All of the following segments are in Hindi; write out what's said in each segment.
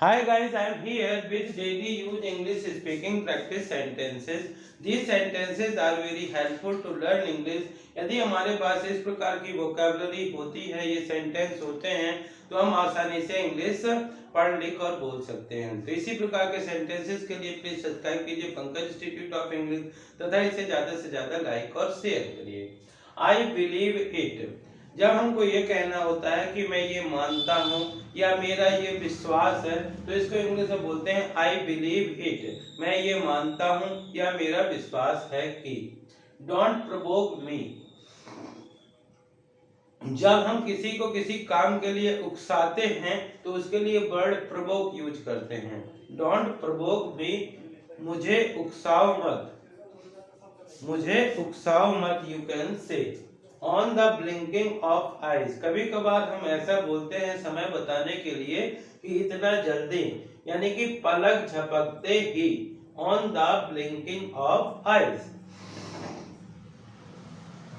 Hi guys, I am here with daily use English speaking practice sentences. These sentences are very helpful to learn English. यदि हमारे पास इस प्रकार की वोकेबलरी होती है, ये सेंटेंस होते हैं, तो हम आसानी से इंग्लिश पढ़ लिख और बोल सकते हैं। तो इसी प्रकार के सेंटेंसेस के लिए प्लीज सब्सक्राइब कीजिए पंकज इंस्टीट्यूट ऑफ इंग्लिश तथा इसे ज्यादा से ज्यादा लाइक और शेयर करिए। आई बिलीव इट, जब हमको ये कहना होता है कि मैं ये मानता हूँ या मेरा ये विश्वास है, तो इसको इंग्लिश में बोलते हैं आई बिलीव इट, मैं ये मानता हूँ या मेरा विश्वास है कि। डोंट प्रोवोक मी, जब हम किसी को किसी काम के लिए उकसाते हैं तो उसके लिए वर्ड प्रोवोक यूज करते हैं। डोंट प्रोवोक मी, मुझे उकसाओ मत, मुझे उकसाओ मत, you can say. On the blinking of eyes, कभी कभार हम ऐसा बोलते हैं समय बताने के लिए कि इतना जल्दी, यानी कि पलक झपकते ही। On the blinking of eyes.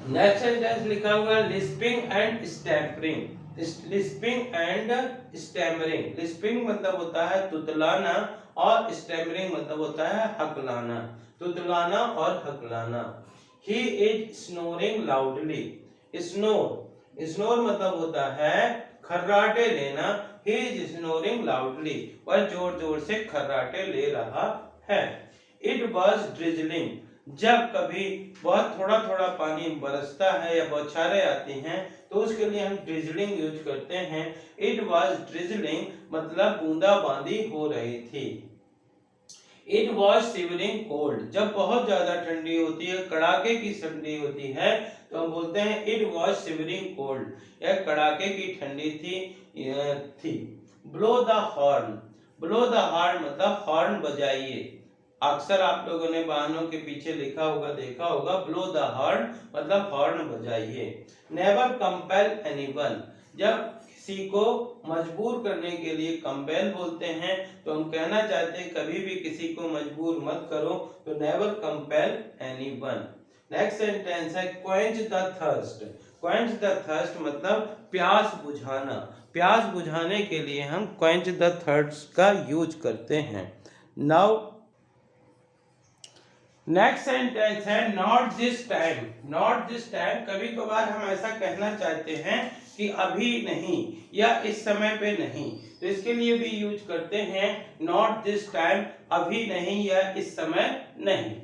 Next sentence लिखा हुआ है lisping and stammering. Lisping and stammering, lisping मतलब होता है तुतलाना और स्टैमरिंग मतलब होता है हकलाना। तुतलाना और हकलाना। He is snoring loudly. Snore, snore मतलब होता है खर्राटे लेना। He is snoring loudly, वह जोर जोर से खर्राटे ले रहा है। It was drizzling, जब कभी बहुत थोड़ा थोड़ा पानी बरसता है या बौछारें आती हैं तो उसके लिए हम drizzling यूज करते हैं। It was drizzling मतलब बूंदाबांदी हो रही थी। It was shivering cold, जब बहुत ज्यादा ठंडी होती है, कड़ाके की ठंडी होती है, तो हम बोलते हैं It was shivering cold, यह कड़ाके की ठंडी थी। Blow the horn, blow the horn मतलब हॉर्न बजाइए। अक्सर आप लोगों ने वाहनों के पीछे लिखा होगा, देखा होगा, ब्लो द हॉर्न मतलब हॉर्न बजाइए। नेवर कंपेल एनीवन, जब किसी को मजबूर करने के लिए कंपेल बोलते हैं, तो हम कहना चाहते हैं कभी भी किसी को मजबूर मत करो, तो never compel anyone. Next sentence है quench the thirst. Quench the thirst मतलब प्यास बुझाना। प्यास बुझाने के लिए हम क्वेंच द थर्स्ट का यूज करते हैं। नाउ नेक्स्ट सेंटेंस है not this time. Not this time, कभी कभार हम ऐसा कहना चाहते हैं कि अभी नहीं या इस समय पे नहीं, तो इसके लिए भी यूज करते हैं नॉट दिस टाइम, अभी नहीं या इस समय नहीं।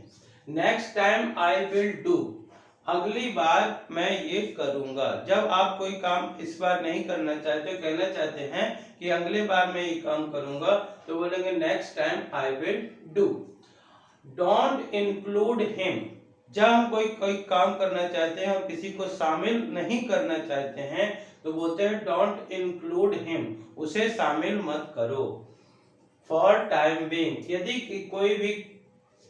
Next time I will do, अगली बार मैं ये करूंगा। जब आप कोई काम इस बार नहीं करना चाहते, कहना चाहते हैं कि अगले बार मैं ये काम करूंगा, तो बोलेंगे next time I will do. Don't include him, जब हम कोई काम करना चाहते हैं और किसी को शामिल नहीं करना चाहते हैं, तो बोलते हैं डोंट इंक्लूड हिम, उसे शामिल मत करो। फॉर टाइम बीइंग, यदि कोई भी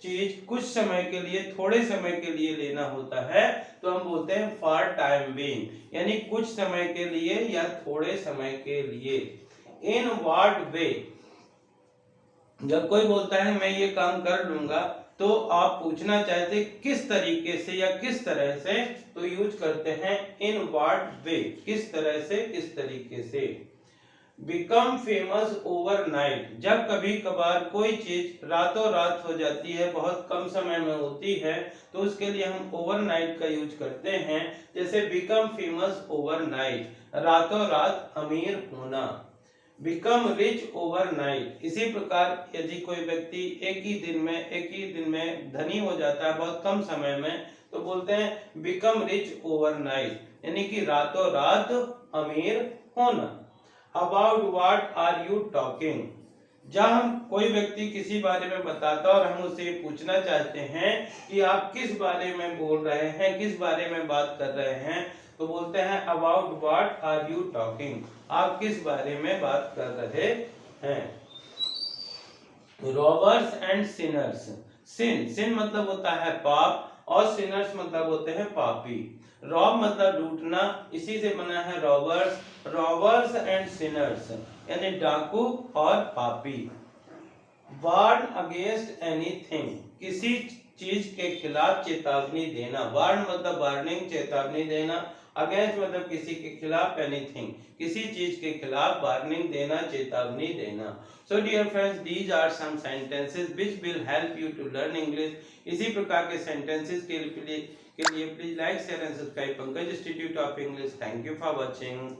चीज कुछ समय के लिए, थोड़े समय के लिए लेना होता है, तो हम बोलते हैं फॉर टाइम बीइंग, यानी कुछ समय के लिए या थोड़े समय के लिए। इन व्हाट वे, जब कोई बोलता है मैं ये काम कर लूंगा, तो आप पूछना चाहते किस तरीके से या किस तरह से, तो यूज करते हैं इन व्हाट वे, किस तरह से, किस तरीके से। बिकम फेमस ओवरनाइट, जब कभी कभार कोई चीज रातों रात हो जाती है, बहुत कम समय में होती है, तो उसके लिए हम ओवरनाइट का यूज करते हैं। जैसे बिकम फेमस ओवरनाइट, रातों रात अमीर होना। बिकम रिच ओवरनाइट, इसी प्रकार यदि कोई व्यक्ति एक ही दिन में धनी हो जाता है बहुत कम समय में, तो बोलते हैं बिकम रिच ओवरनाइट, यानी कि रातों रात अमीर होना। About what are you talking, जब हम कोई व्यक्ति किसी बारे में बताता और हम उससे पूछना चाहते हैं कि आप किस बारे में बोल रहे हैं, किस बारे में बात कर रहे हैं, तो बोलते हैं about what are you talking, आप किस बारे में बात कर रहे हैं। रॉबर्स एंड सिनर्स, सिन मतलब होता है पाप और सिनर्स मतलब होते हैं पापी। रॉब मतलब लूटना, इसी से बना है रॉबर्स। रॉबर्स एंड सिनर्स यानी डाकू और पापी। वार्न अगेंस्ट एनीथिंग, किसी चीज के खिलाफ चेतावनी देना। वार्न मतलब वार्निंग, चेतावनी देना। अगेंस्ट मतलब किसी के खिलाफ, एनीथिंग किसी चीज के खिलाफ, वार्निंग देना, चेतावनी देना। So dear friends, these are some sentences which will help you to learn English. इसी प्रकार के सेंटेंसेस के लिए please like share and subscribe Pankaj institute of English. Thank you for watching.